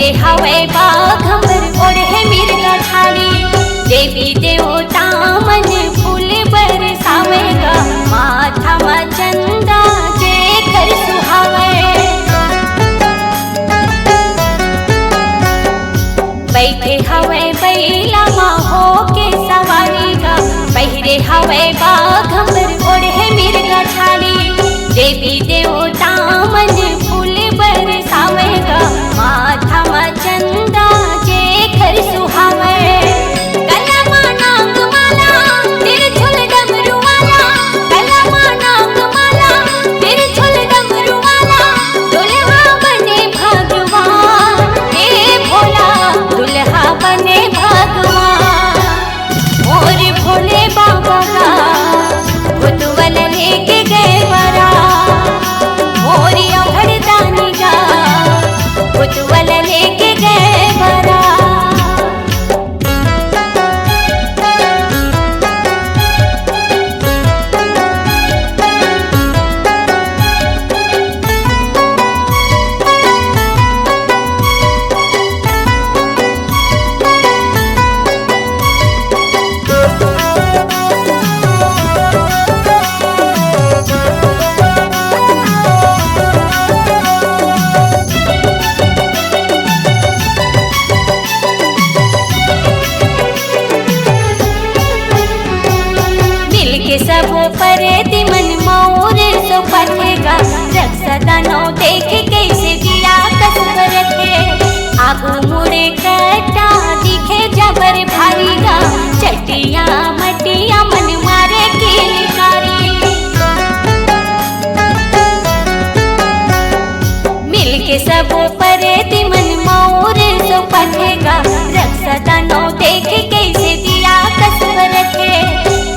बैठे हवे बाघंबर ओढ़े मिर्गा ठाड़ी। देवी देवता मन फूल बरसावेगा, माथा में चंदा जे कर सुहावे। बैठे हवे बैला माँ हो के सवारी गा, बहरे हवे बाघंबर ओढ़े मिर्गा ठाड़ी। देवी देवता मन फूल बरसावेगा, माथा में चंदा जे कर सुहावे। गला माँ नाग माला तिरछुल डमरू वाला, गला माँ नाग माला तिरछुल डमरू वाला। दुल्हा बने भगवान हे भोला, दुल्हा बने भगवान। और भोले बाबा का भुतवल लेके गए बरा, मोरी अभड़दानी का भुतवल लेके गए बरा। सब पर तिमन मोर सो पठेगा, रक्षा नो देख कैसे दिया कसब रखे। आगू मुड़े कटा दिखे जबर भारीगा, चटिया मटिया मन मारे किलकारी। मिलके सब पर तिमन मोर सो पठेगा, रक्षा नो देख कैसे दिया कसब रखे।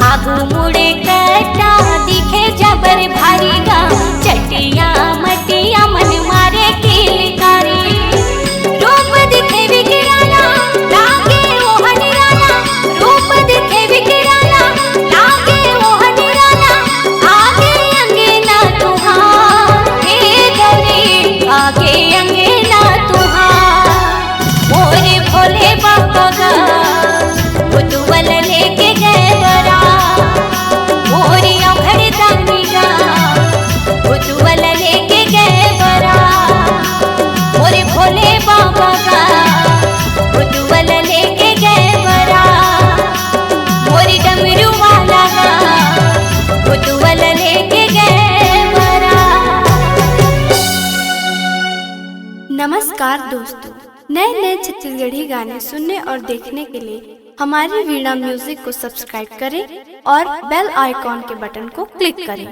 आगू मुड़े कटा दिखे जबर भारीगा, चटिया मटिया मन मारे किलकारी। रूप दिखे विकिराना लागे वो हनिराना, रूप दिखे विकिराना लागे वो हनिराना। आगे अंगे ना तुहार हे गौरी, आगे अंगे ना तुहार। मोरे भोले बाबा का भुतवल लेके गए बरा, मोरी अभड़दानी का भुतवल लेके गए बरा। मोरे भोले बाबा का भुतवल लेके गए बरा, मोरी डमरू वाला का भुतवल लेके गए बरा। नमस्कार दोस्तों, नए नए छत्तीसगढ़ी गाने सुनने और देखने के लिए हमारी वीणा म्यूजिक को सब्सक्राइब करें और बेल आइकॉन के बटन को क्लिक करें।